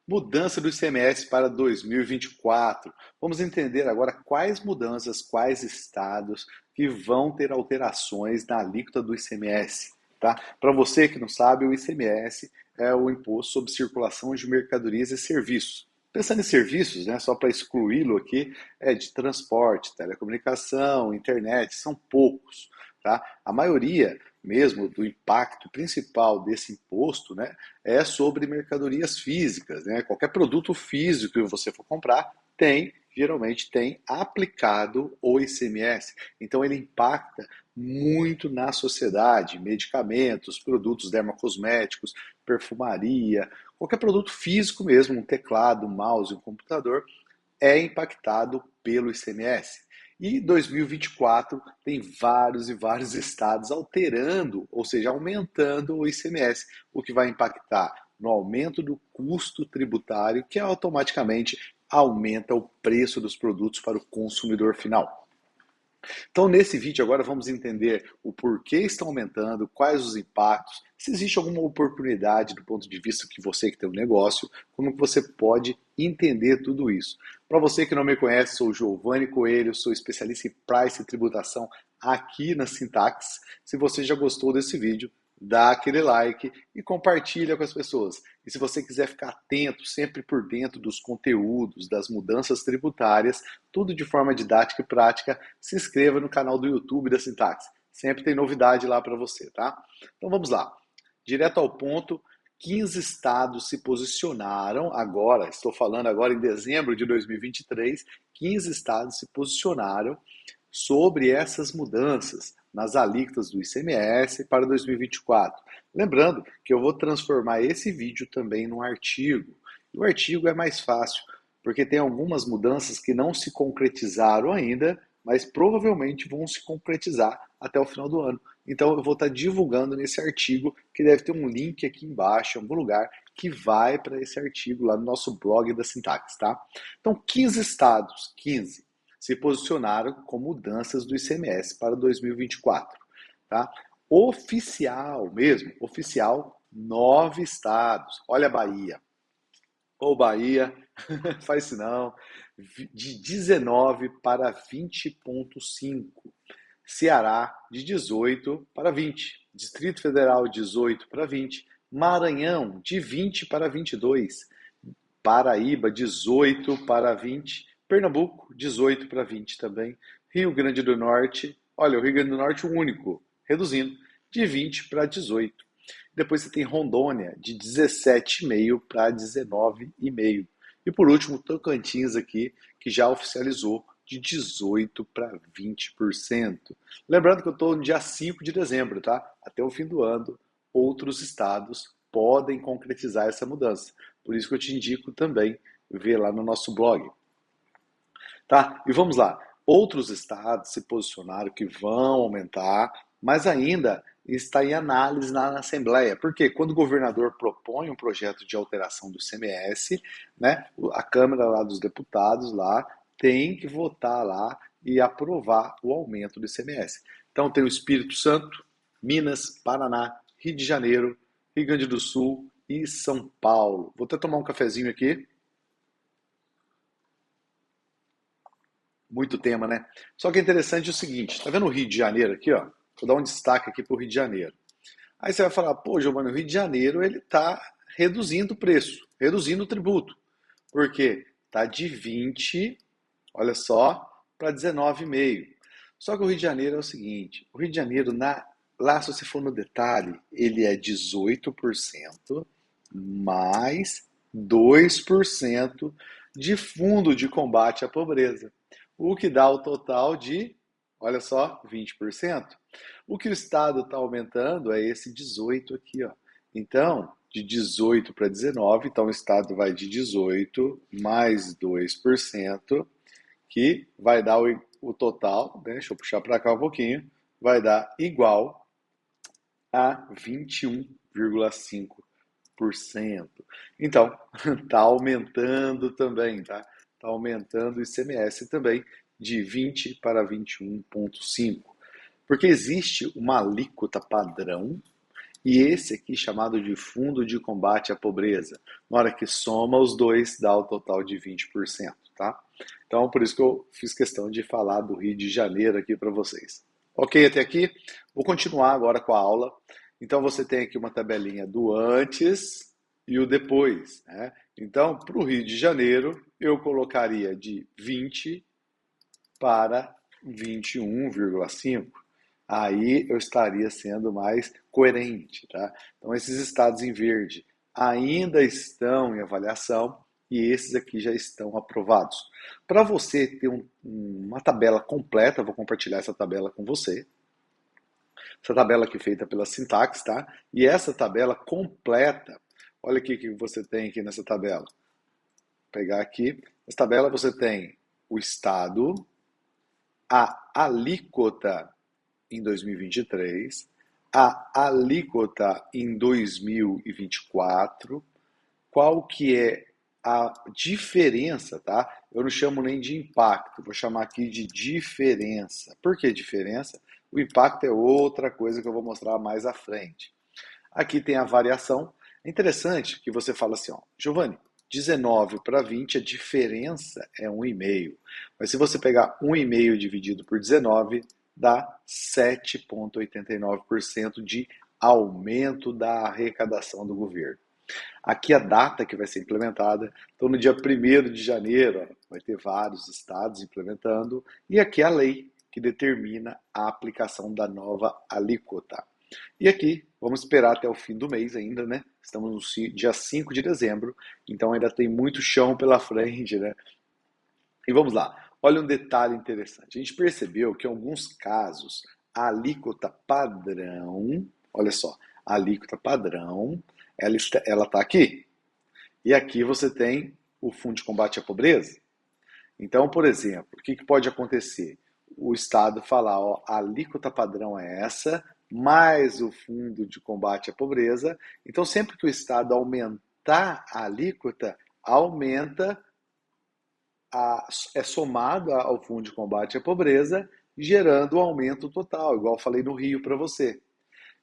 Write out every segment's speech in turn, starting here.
Mudança do ICMS para 2024. Vamos entender agora quais mudanças, quais estados que vão ter alterações na alíquota do ICMS. Tá? Para você que não sabe, o ICMS é o Imposto sobre Circulação de Mercadorias e Serviços. Pensando em serviços, né, só para excluí-lo aqui, é de transporte, telecomunicação, internet, são poucos. Tá? A maioria mesmo do impacto principal desse imposto, né, é sobre mercadorias físicas, né? Qualquer produto físico que você for comprar geralmente tem aplicado o ICMS. Então ele impacta muito na sociedade, medicamentos, produtos dermocosméticos, perfumaria, qualquer produto físico mesmo, um teclado, um mouse, um computador, é impactado pelo ICMS. E 2024 tem vários e vários estados alterando, ou seja, aumentando o ICMS, o que vai impactar no aumento do custo tributário, que automaticamente aumenta o preço dos produtos para o consumidor final. Então, nesse vídeo agora vamos entender o porquê estão aumentando, quais os impactos, se existe alguma oportunidade do ponto de vista que você que tem um negócio, como que você pode entender tudo isso. Para você que não me conhece, sou Giovanni Coelho, sou especialista em price e tributação aqui na Sintax. Se você já gostou desse vídeo, dá aquele like e compartilha com as pessoas. E se você quiser ficar atento, sempre por dentro dos conteúdos, das mudanças tributárias, tudo de forma didática e prática, se inscreva no canal do YouTube da Sintaxe. Sempre tem novidade lá para você, tá? Então vamos lá. Direto ao ponto, 15 estados se posicionaram agora, estou falando agora em dezembro de 2023, 15 estados se posicionaram sobre essas mudanças nas alíquotas do ICMS para 2024. Lembrando que eu vou transformar esse vídeo também num artigo. E o artigo é mais fácil, porque tem algumas mudanças que não se concretizaram ainda, mas provavelmente vão se concretizar até o final do ano. Então eu vou estar divulgando nesse artigo, que deve ter um link aqui embaixo, em algum lugar, que vai para esse artigo lá no nosso blog da Sintaxe, tá? Então, 15 estados, 15, se posicionaram com mudanças do ICMS para 2024. Tá? Oficial mesmo, oficial, 9 estados. Olha a Bahia. Ô Bahia, faz isso não. De 19 para 20,5. Ceará, de 18 para 20. Distrito Federal, 18 para 20. Maranhão, de 20 para 22. Paraíba, 18 para 20. Pernambuco, 18 para 20 também. Rio Grande do Norte, olha, o Rio Grande do Norte o único, reduzindo, de 20 para 18. Depois você tem Rondônia, de 17,5 para 19,5. E por último, Tocantins aqui, que já oficializou de 18 para 20%. Lembrando que eu estou no dia 5 de dezembro, tá? Até o fim do ano, outros estados podem concretizar essa mudança. Por isso que eu te indico também ver lá no nosso blog. Tá? E vamos lá. Outros estados se posicionaram que vão aumentar, mas ainda está em análise na Assembleia. Porque quando o governador propõe um projeto de alteração do CMS, né, a Câmara lá dos Deputados lá tem que votar lá e aprovar o aumento do ICMS. Então tem o Espírito Santo, Minas, Paraná, Rio de Janeiro, Rio Grande do Sul e São Paulo. Vou até tomar um cafezinho aqui. Muito tema, né? Só que é interessante o seguinte, tá vendo o Rio de Janeiro aqui, ó? Vou dar um destaque aqui pro Rio de Janeiro. Aí você vai falar, pô, Giovanni, o Rio de Janeiro ele tá reduzindo o preço, reduzindo o tributo. Por quê? Tá de 20, olha só, para 19,5. Só que o Rio de Janeiro é o seguinte, o Rio de Janeiro, lá se você for no detalhe, ele é 18% mais 2% de fundo de combate à pobreza, o que dá o total de, olha só, 20%. O que o Estado está aumentando é esse 18 aqui, ó. Então, de 18 para 19, então o Estado vai de 18 mais 2%, que vai dar o total, né? Deixa eu puxar para cá um pouquinho, vai dar igual a 21,5%. Então, está aumentando também, tá? Está aumentando o ICMS também de 20 para 21,5. Porque existe uma alíquota padrão e esse aqui chamado de Fundo de Combate à Pobreza. Na hora que soma os dois, dá o total de 20%, tá? Então, por isso que eu fiz questão de falar do Rio de Janeiro aqui para vocês. Ok até aqui? Vou continuar agora com a aula. Então, você tem aqui uma tabelinha do antes e o depois, né? Então, para o Rio de Janeiro, eu colocaria de 20 para 21,5. Aí eu estaria sendo mais coerente, tá? Então, esses estados em verde ainda estão em avaliação e esses aqui já estão aprovados. Para você ter uma tabela completa, vou compartilhar essa tabela com você. Essa tabela aqui feita pela Sintax, tá? E essa tabela completa, olha aqui o que você tem aqui nessa tabela. Vou pegar aqui, nessa tabela você tem o estado, a alíquota em 2023, a alíquota em 2024, qual que é a diferença, tá? Eu não chamo nem de impacto, vou chamar aqui de diferença. Por que diferença? O impacto é outra coisa que eu vou mostrar mais à frente. Aqui tem a variação. É interessante que você fala assim, ó, Giovanni, 19 para 20, a diferença é 1,5. Mas se você pegar 1,5 dividido por 19, dá 7,89% de aumento da arrecadação do governo. Aqui a data que vai ser implementada, então no dia 1º de janeiro, ó, vai ter vários estados implementando, e aqui a lei que determina a aplicação da nova alíquota. E aqui, vamos esperar até o fim do mês ainda, né? Estamos no dia 5 de dezembro, então ainda tem muito chão pela frente, né? E vamos lá, olha um detalhe interessante. A gente percebeu que em alguns casos, a alíquota padrão, olha só, a alíquota padrão, ela está aqui. E aqui você tem o Fundo de Combate à Pobreza. Então, por exemplo, o que pode acontecer? O Estado falar, ó, a alíquota padrão é essa, mais o Fundo de Combate à Pobreza. Então, sempre que o Estado aumentar a alíquota, aumenta, é somado ao Fundo de Combate à Pobreza, gerando um aumento total, igual eu falei no Rio para você.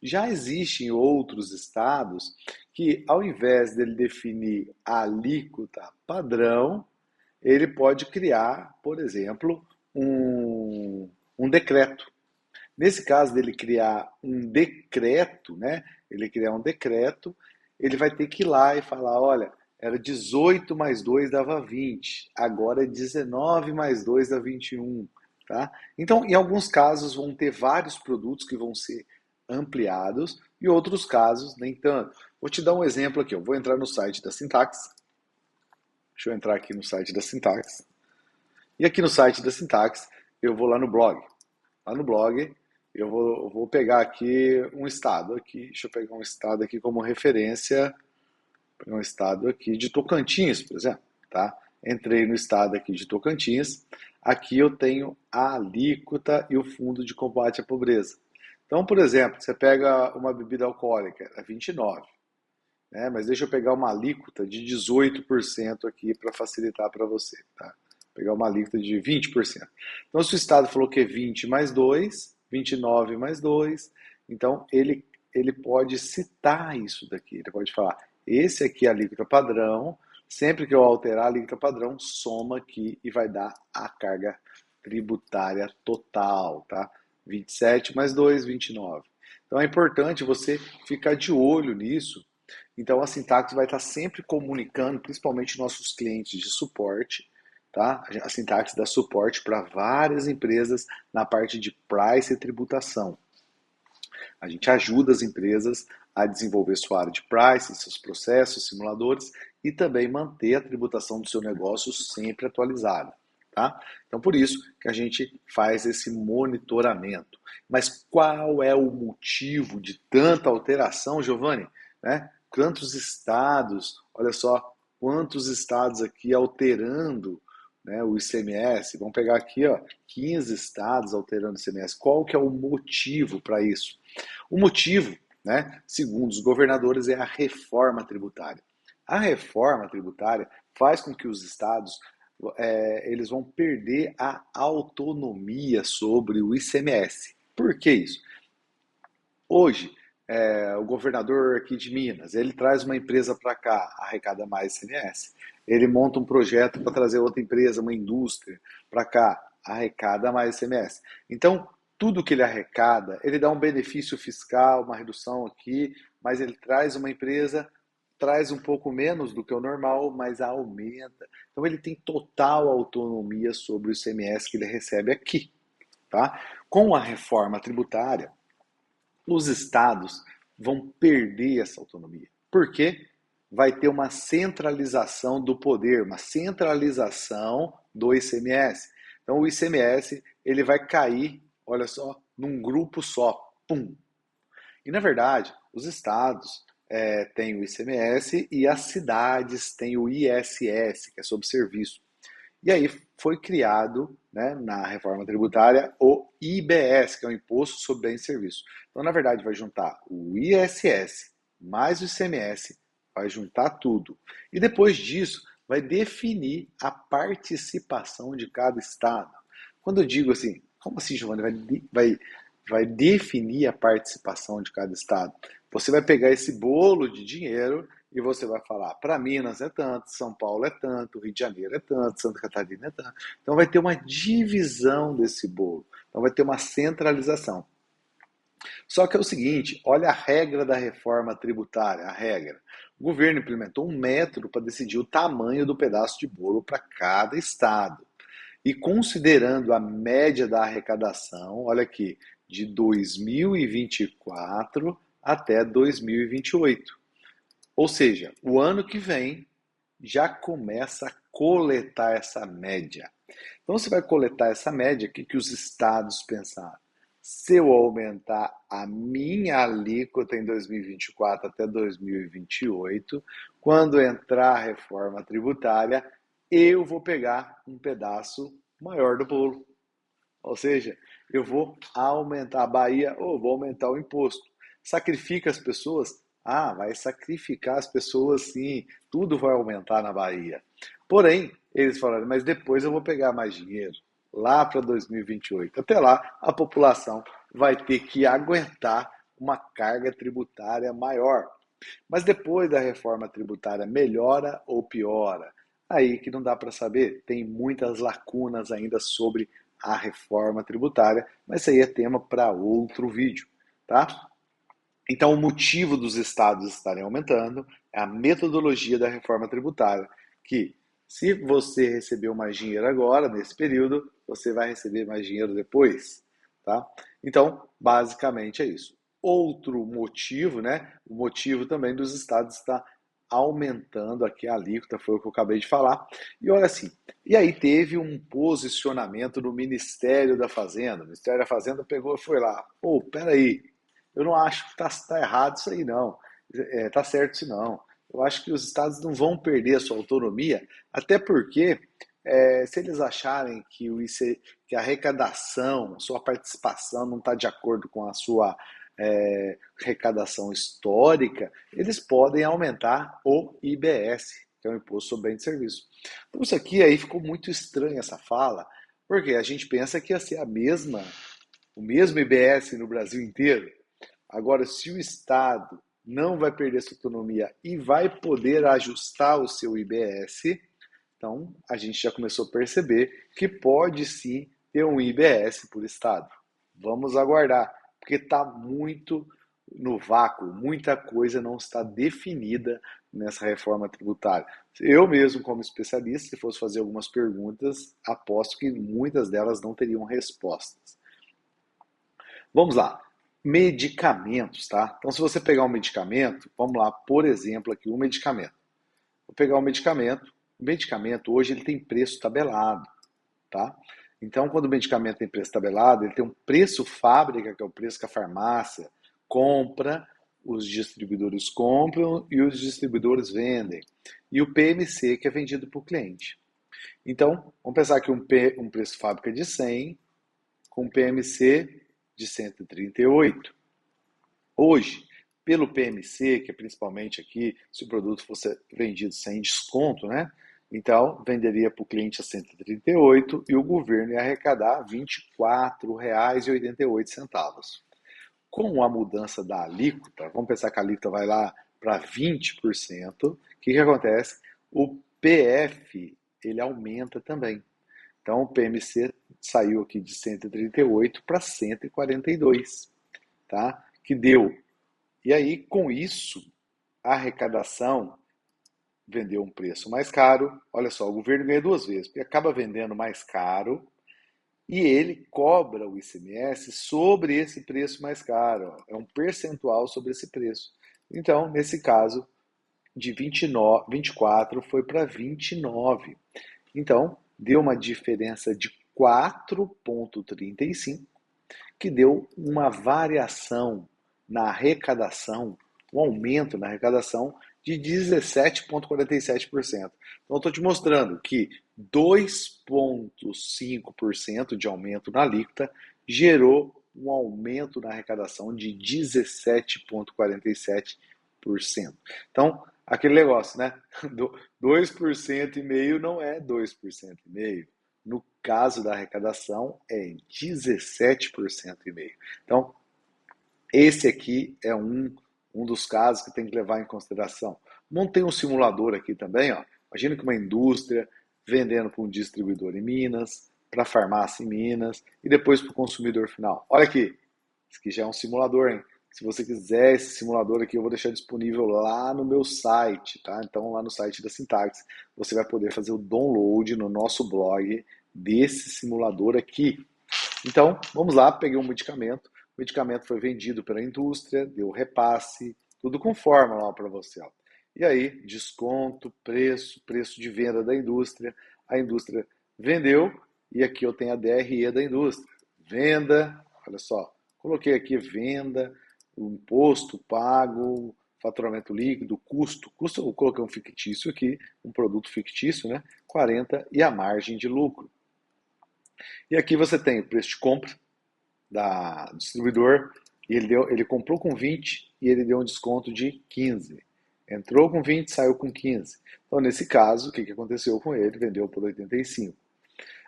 Já existem outros estados que, ao invés dele definir a alíquota padrão, ele pode criar, por exemplo, um decreto. Nesse caso dele criar um decreto, né? Ele criar um decreto, ele vai ter que ir lá e falar, olha, era 18 mais 2 dava 20, agora é 19 mais 2 dá 21, tá? Então, em alguns casos vão ter vários produtos que vão ser ampliados e outros casos nem tanto. Vou te dar um exemplo aqui, eu vou entrar no site da Sintax. Deixa eu entrar aqui no site da Sintax. E aqui no site da Sintax, eu vou lá no blog. Lá no blog, eu vou pegar aqui um estado aqui. Deixa eu pegar um estado aqui como referência. Vou pegar um estado aqui de Tocantins, por exemplo. Tá? Entrei no estado aqui de Tocantins. Aqui eu tenho a alíquota e o Fundo de Combate à Pobreza. Então, por exemplo, você pega uma bebida alcoólica, é 29. Né? Mas deixa eu pegar uma alíquota de 18% aqui para facilitar para você. Tá? Vou pegar uma alíquota de 20%. Então, se o Estado falou que é 20 mais 2, 29 mais 2, então ele pode citar isso daqui. Ele pode falar, esse aqui é a alíquota padrão, sempre que eu alterar a alíquota padrão, soma aqui e vai dar a carga tributária total, tá? 27 mais 2, 29. Então é importante você ficar de olho nisso. Então a Sintax vai estar sempre comunicando, principalmente nossos clientes de suporte, tá? A Sintax dá suporte para várias empresas na parte de price e tributação. A gente ajuda as empresas a desenvolver sua área de price, seus processos, simuladores e também manter a tributação do seu negócio sempre atualizada. Tá? Então, por isso que a gente faz esse monitoramento. Mas qual é o motivo de tanta alteração, Giovanni? Né? Quantos estados, olha só, quantos estados aqui alterando, né, o ICMS? Vamos pegar aqui, ó, 15 estados alterando o ICMS. Qual que é o motivo para isso? O motivo, né, segundo os governadores, é a reforma tributária. A reforma tributária faz com que os estados eles vão perder a autonomia sobre o ICMS. Por que isso? Hoje, o governador aqui de Minas, ele traz uma empresa para cá, arrecada mais ICMS. Ele monta um projeto para trazer outra empresa, uma indústria para cá, arrecada mais ICMS. Então, tudo que ele arrecada, ele dá um benefício fiscal, uma redução aqui, mas ele traz uma empresa, traz um pouco menos do que o normal, mas aumenta. Então, ele tem total autonomia sobre o ICMS que ele recebe aqui. Tá? Com a reforma tributária, os estados vão perder essa autonomia. Por quê? Vai ter uma centralização do poder, uma centralização do ICMS. Então o ICMS ele vai cair, olha só, num grupo só. Pum. E na verdade, os estados têm o ICMS e as cidades têm o ISS, que é sobre serviço. E aí foi criado, né, na reforma tributária, o IBS, que é o Imposto sobre Bens e Serviços. Então, na verdade, vai juntar o ISS mais o ICMS, vai juntar tudo. E depois disso, vai definir a participação de cada estado. Quando eu digo assim, como assim, Giovanni? Vai definir a participação de cada estado. Você vai pegar esse bolo de dinheiro e você vai falar, para Minas é tanto, São Paulo é tanto, Rio de Janeiro é tanto, Santa Catarina é tanto. Então vai ter uma divisão desse bolo. Então vai ter uma centralização. Só que é o seguinte, olha a regra da reforma tributária, a regra. O governo implementou um método para decidir o tamanho do pedaço de bolo para cada estado. E considerando a média da arrecadação, olha aqui, de 2024 até 2028. Ou seja, o ano que vem já começa a coletar essa média. Então você vai coletar essa média, o que os estados pensaram? Se eu aumentar a minha alíquota em 2024 até 2028, quando entrar a reforma tributária, eu vou pegar um pedaço maior do bolo. Ou seja, eu vou aumentar a Bahia, ou vou aumentar o imposto. Sacrifica as pessoas? Ah, vai sacrificar as pessoas sim, tudo vai aumentar na Bahia. Porém, eles falaram, mas depois eu vou pegar mais dinheiro, lá para 2028. Até lá, a população vai ter que aguentar uma carga tributária maior. Mas depois da reforma tributária, melhora ou piora? Aí que não dá para saber, tem muitas lacunas ainda sobre a reforma tributária, mas isso aí é tema para outro vídeo, tá? Então, o motivo dos estados estarem aumentando é a metodologia da reforma tributária, que se você recebeu mais dinheiro agora, nesse período, você vai receber mais dinheiro depois, tá? Então, basicamente é isso. Outro motivo, né? O motivo também dos estados está aumentando aqui a alíquota, foi o que eu acabei de falar. E olha assim, e aí teve um posicionamento no Ministério da Fazenda. O Ministério da Fazenda pegou e foi lá. Pô, peraí, eu não acho que tá errado isso aí, não. Tá certo isso não. Eu acho que os estados não vão perder a sua autonomia, até porque se eles acharem que, que a arrecadação, a sua participação não está de acordo com a sua arrecadação histórica, eles podem aumentar o IBS, que é o Imposto sobre Bens e Serviços. Então isso aqui aí ficou muito estranho essa fala, porque a gente pensa que ia ser o mesmo IBS no Brasil inteiro. Agora, se o Estado não vai perder sua autonomia e vai poder ajustar o seu IBS, então a gente já começou a perceber que pode sim ter um IBS por Estado. Vamos aguardar, porque está muito no vácuo, muita coisa não está definida nessa reforma tributária. Eu mesmo, como especialista, se fosse fazer algumas perguntas, aposto que muitas delas não teriam respostas. Vamos lá. Medicamentos, tá? Então, se você pegar um medicamento, vamos lá, por exemplo, aqui um medicamento. Vou pegar um medicamento. O medicamento hoje ele tem preço tabelado, tá? Então, quando o medicamento tem preço tabelado, ele tem um preço fábrica, que é o preço que a farmácia compra, os distribuidores compram e os distribuidores vendem. E o PMC, que é vendido para o cliente. Então, vamos pensar que um preço fábrica de 100, com PMC de 138. Hoje, pelo PMC, que é principalmente aqui, se o produto fosse vendido sem desconto, né? Então, venderia para o cliente a 138 e o governo ia arrecadar R$ 24,88. com a mudança da alíquota, vamos pensar que a alíquota vai lá para 20%, o que acontece? O PF, ele aumenta também. Então, o PMC saiu aqui de 138 para 142, tá? Que deu. E aí, com isso, a arrecadação vendeu um preço mais caro. Olha só, o governo ganha duas vezes, porque acaba vendendo mais caro e ele cobra o ICMS sobre esse preço mais caro. É um percentual sobre esse preço. Então, nesse caso, de 29, 24 foi para 29. Então, deu uma diferença de 4,35, que deu uma variação na arrecadação, um aumento na arrecadação de 17,47%. Então, estou te mostrando que 2,5% de aumento na alíquota gerou um aumento na arrecadação de 17,47%. Então, aquele negócio, né? 2,5% não é 2,5%. No caso da arrecadação, é 17,5%. Então, esse aqui é um dos casos que tem que levar em consideração. Montei um simulador aqui também. Ó. Imagina que uma indústria vendendo para um distribuidor em Minas, para a farmácia em Minas e depois para o consumidor final. Olha aqui, isso aqui já é um simulador, hein? Se você quiser esse simulador aqui, eu vou deixar disponível lá no meu site, tá? Então, lá no site da Sintaxe, você vai poder fazer o download no nosso blog desse simulador aqui. Então, vamos lá, peguei um medicamento. O medicamento foi vendido pela indústria, deu repasse, tudo com fórmula para você. Ó. E aí, desconto, preço de venda da indústria. A indústria vendeu e aqui eu tenho a DRE da indústria. Venda, olha só, coloquei aqui venda, o imposto pago, faturamento líquido, custo eu coloquei um fictício aqui, um produto fictício, né? 40 e a margem de lucro. E aqui você tem o preço de compra do distribuidor, e ele comprou com 20 e ele deu um desconto de 15. Entrou com 20, saiu com 15. Então, nesse caso, o que aconteceu com ele? Vendeu por 85.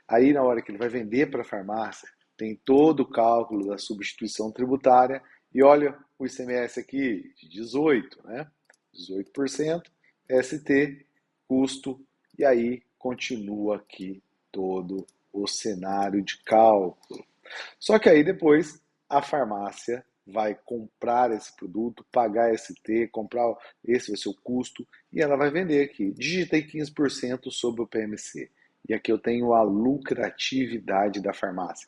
Aí, na hora que ele vai vender para a farmácia, tem todo o cálculo da substituição tributária e olha o ICMS aqui de 18, né? 18%, ST, custo, e aí continua aqui todo o cenário de cálculo. Só que aí depois a farmácia vai comprar esse produto, pagar ST, comprar esse vai ser o custo, e ela vai vender aqui. Digitei 15% sobre o PMC. E aqui eu tenho a lucratividade da farmácia.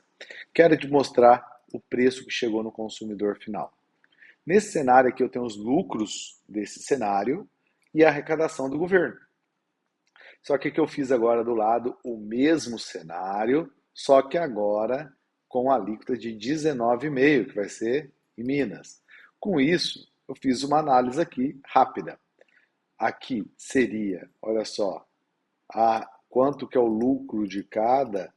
Quero te mostrar o preço que chegou no consumidor final. Nesse cenário aqui eu tenho os lucros desse cenário e a arrecadação do governo. Só que o que eu fiz agora do lado, o mesmo cenário, só que agora com a alíquota de 19,5%, que vai ser em Minas. Com isso, eu fiz uma análise aqui rápida. Aqui seria, olha só, quanto que é o lucro de cada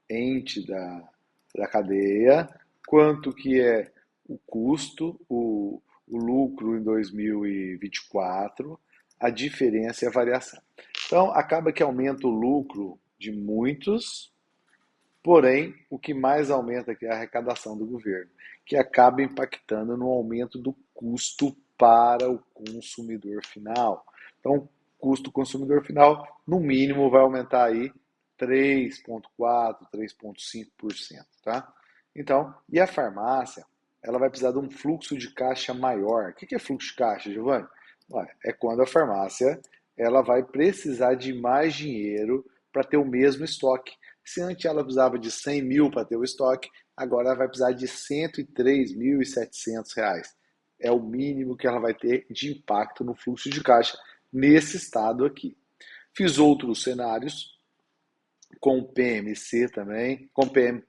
ente da cadeia, quanto que é o custo, o lucro em 2024, a diferença e a variação. Então, acaba que aumenta o lucro de muitos, porém, o que mais aumenta aqui é a arrecadação do governo, que acaba impactando no aumento do custo para o consumidor final. Então, custo consumidor final, no mínimo, vai aumentar aí 3,4%, 3,5%, tá? Então, e a farmácia, ela vai precisar de um fluxo de caixa maior. O que é fluxo de caixa, Giovanni? É quando a farmácia ela vai precisar de mais dinheiro para ter o mesmo estoque. Se antes ela precisava de 100 mil para ter o estoque, agora ela vai precisar de R$ 103.700. É o mínimo que ela vai ter de impacto no fluxo de caixa nesse estado aqui. Fiz outros cenários com PMC também, com PM,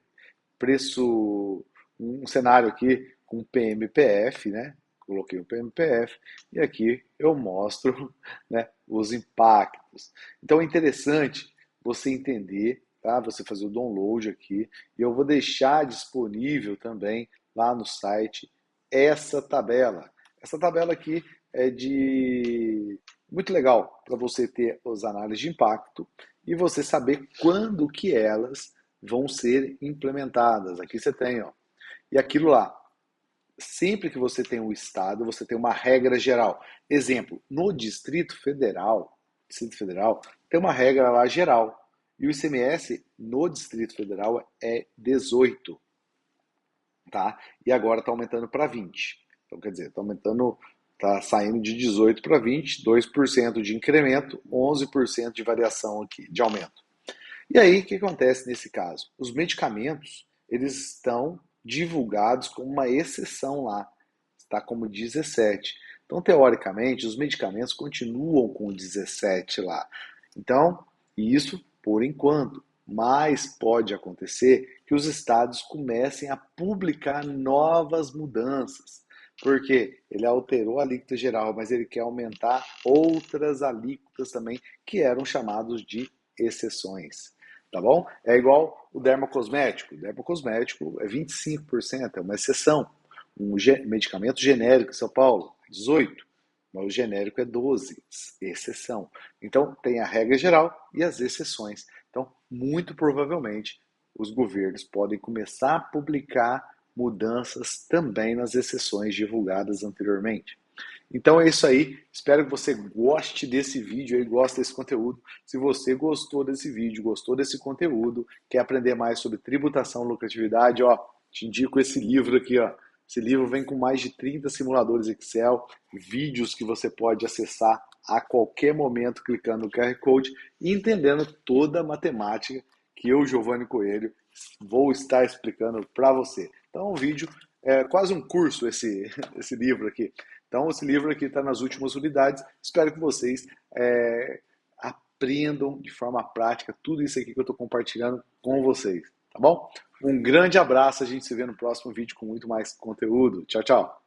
preço, um cenário aqui com PMPF, né? Coloquei o PMPF e aqui eu mostro, né, os impactos. Então é interessante você entender, tá? Você fazer o download aqui e eu vou deixar disponível também lá no site essa tabela. Essa tabela aqui é de muito legal para você ter as análises de impacto e você saber quando que elas vão ser implementadas. Aqui você tem, ó. E aquilo lá, sempre que você tem um estado, você tem uma regra geral. Exemplo, no Distrito Federal tem uma regra lá geral. E o ICMS no Distrito Federal é 18, tá? E agora está aumentando para 20. Então, quer dizer, está aumentando, está saindo de 18 para 20, 2% de incremento, 11% de variação aqui, de aumento. E aí, o que acontece nesse caso? Os medicamentos, eles estão divulgados como uma exceção lá, está como 17. Então, teoricamente, os medicamentos continuam com o 17 lá. Então, isso por enquanto. Mas pode acontecer que os estados comecem a publicar novas mudanças. Porque ele alterou a alíquota geral, mas ele quer aumentar outras alíquotas também, que eram chamados de exceções. Tá bom? É igual o dermocosmético. O dermocosmético é 25%, é uma exceção. Um medicamento genérico em São Paulo, 18%, mas o genérico é 12%, exceção. Então, tem a regra geral e as exceções. Então, muito provavelmente, os governos podem começar a publicar mudanças também nas exceções divulgadas anteriormente. Então é isso aí. Espero que você goste desse vídeo aí, goste desse conteúdo. Se você gostou desse vídeo, gostou desse conteúdo, quer aprender mais sobre tributação e lucratividade, ó, te indico esse livro aqui, ó. Esse livro vem com mais de 30 simuladores Excel, vídeos que você pode acessar a qualquer momento clicando no QR Code e entendendo toda a matemática que eu, Giovanni Coelho, vou estar explicando para você. Então, o vídeo é quase um curso esse livro aqui. Então, esse livro aqui está nas últimas unidades. Espero que vocês aprendam de forma prática tudo isso aqui que eu estou compartilhando com vocês, tá bom? Um grande abraço, a gente se vê no próximo vídeo com muito mais conteúdo. Tchau, tchau!